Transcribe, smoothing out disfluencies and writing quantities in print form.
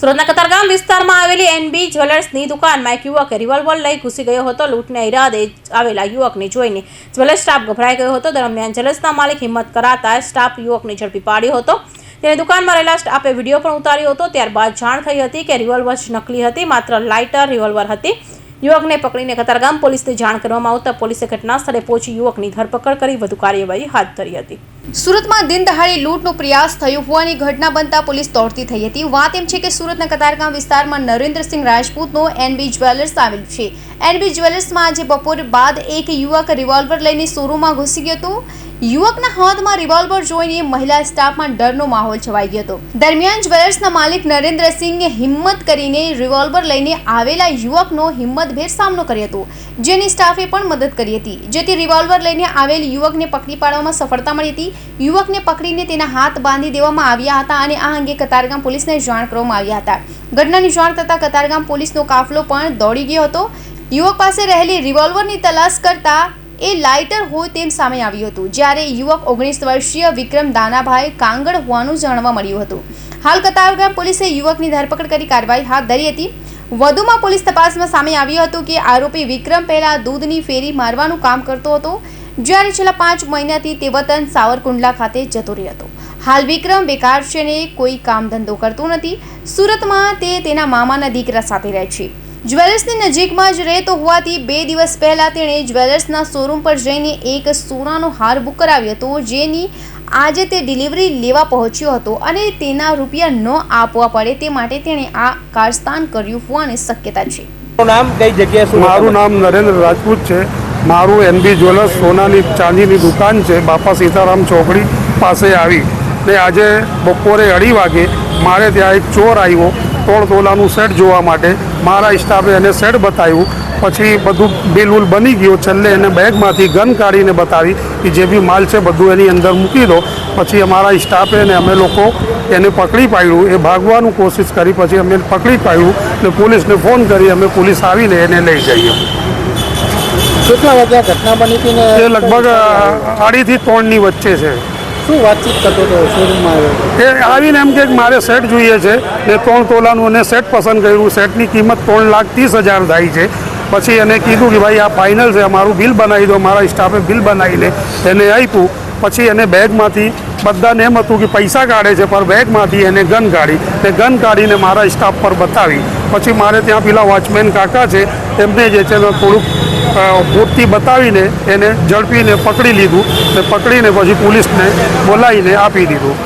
સુરતના કતારગામ વિસ્તારમાં આવેલી એનબી જ્વેલર્સની દુકાનમાં એક યુવક રિવોલ્વર લઈ ઘૂસી ગયો હતો. લૂંટના ઈરાદે આવેલા યુવકને જોઈને જ્વેલર્સ સ્ટાફ ગભરાઈ ગયો હતો. દરમિયાન જ્વેલર્સના માલિક હિંમત કરાતા સ્ટાફ યુવકને ઝડપી પાડ્યો હતો. તેને દુકાનમાં રહેલા સ્ટાફે વિડીયો પણ ઉતાર્યો હતો. ત્યારબાદ જાણ થઈ હતી કે રિવોલ્વર નકલી હતી, માત્ર લાઇટર રિવોલ્વર હતી. યુવકને પકડીને કતારગામ પોલીસને જાણ કરવામાં આવતા પોલીસે ઘટના સ્થળે પહોંચી યુવકની ધરપકડ કરી વધુ કાર્યવાહી હાથ ધરી હતી. સુરતમાં દિન દહાડે લૂંટનો પ્રયાસ થયો હોવાની ઘટના બનતા પોલીસ દોડતી થઈ હતી. વાત એમ છે કે સુરતના કતારગામ વિસ્તારમાં નરેન્દ્રસિંહ રાજપૂતનો એનબી જ્વેલર્સ આવેલું છે. એનબી જ્વેલર્સમાં આજે બપોર બાદ એક યુવક રિવોલ્વર લઈને શોરૂમમાં ઘૂસી ગયો હતો. યુવકના હાથમાં રિવોલ્વર જોઈને મહિલા સ્ટાફમાં ડરનો માહોલ છવાઈ ગયો હતો. દરમિયાન જ્વેલર્સના માલિક નરેન્દ્રસિંહે હિંમત કરીને રિવોલ્વર લઈને આવેલા યુવકનો હિંમતભેર સામનો કર્યો હતો, જેની સ્ટાફે પણ મદદ કરી હતી, જેથી રિવોલ્વર લઈને આવેલ યુવકને પકડી પાડવામાં સફળતા મળી હતી. યુવકને પકડીને તેના હાથ બાંધી દેવામાં આવ્યા હતા અને આ અંગે કતારગામ પોલીસને જાણ કરવામાં આવ્યા હતા. ઘટનાની જાણ થતાં કતારગામ પોલીસનો કાફલો પણ દોડી ગયો હતો. યુવક પાસે રહેલી રિવોલ્વરની તલાશ કરતા એ લાઇટર હોય તેમ સામે આવ્યું હતું, જ્યારે યુવક 19 વર્ષીય વિક્રમ દાનાભાઈ કાંગડ હોવાનું જાણવા મળ્યું હતું. હાલ કતારગામ પોલીસે યુવકની ધરપકડ કરી કાર્યવાહી હાથ ધરી હતી. વધુમાં પોલીસ તપાસમાં સામે આવ્યું હતું કે આરોપી વિક્રમ પહેલા દૂધની ફેરી મારવાનું કામ કરતો હતો, જ્યારે છેલ્લા 5 મહિનાથી તે વતન સાવરકુંડલા ખાતે જતો રહ્યો હતો. હાલ વિક્રમ બેકાર છે ને કોઈ કામ ધંધો કરતો નથી. સુરતમાં તે તેના મામાના દીકરા સાથે રહે છે. જ્વેલર્સની નજીકમાં જ રહેતો હોવાથી 2 દિવસ પહેલા તેણે જ્વેલર્સના શોરૂમ પર જઈને એક સોનાનો હાર બુક કરાવ્યો હતો, જેની આજે તે ડિલિવરી લેવા પહોંચ્યો હતો અને તેના રૂપિયા ન આપવા પડે તે માટે તેણે આ કારસ્તાન કર્યું હોવાની શક્યતા છે. નામ કઈ જગ્યાએ? મારું નામ નરેન્દ્ર રાજપૂત છે. મારું એનબી જ્વેલર્સ સોનાની ચાંદીની દુકાન છે, બાપા સીતારામ ચોકડી પાસે આવી ને આજે બપોરે 2:30 વાગે મારે ત્યાં એક ચોર આવ્યો 3 તોલાનું સેટ જોવા માટે. મારા સ્ટાફે એને સેટ બતાવ્યું, પછી બધું બિલ બની ગયું. છેલ્લે એને બેગમાંથી ગન કાઢીને બતાવી કે જે બી માલ છે બધું એની અંદર મૂકી દો. પછી અમારા સ્ટાફે ને અમે લોકો એને પકડી પાડ્યું. એ ભાગવાનું કોશિશ કરી, પછી અમે પકડી પાડ્યું ને પોલીસને ફોન કરી અમે પોલીસ આવીને એને લઈ જઈએ. કેટલા વાગ્યા ઘટના બની હતી? એ લગભગ 2:30 થી 3 વચ્ચે છે. શું વાતચીત કરતો હતો શોરૂમમાં આવ્યો? એ આવીને એમ કે મારે સેટ જોઈએ છે ને 3 તોલાનું એને સેટ પસંદ કર્યું. સેટની કિંમત 3,30,000 થાય છે. પછી એને કીધું કે ભાઈ આ ફાઇનલ છે, અમારું બિલ બનાવી દો. મારા સ્ટાફે બિલ બનાવીને એને આપ્યું. પછી એને બેગમાંથી બધાને એમ હતું કે પૈસા કાઢે છે, પણ બેગમાંથી એને ગન કાઢી ને ગન કાઢીને મારા સ્ટાફ પર બતાવી. પછી મારે ત્યાં પેલા વોચમેન કાકા છે એમને જે છે ને થોડુંક પૂરતી બતાવીને એને ઝડપીને પકડી લીધું ને પકડીને પછી પોલીસને બોલાવીને આપી દીધું.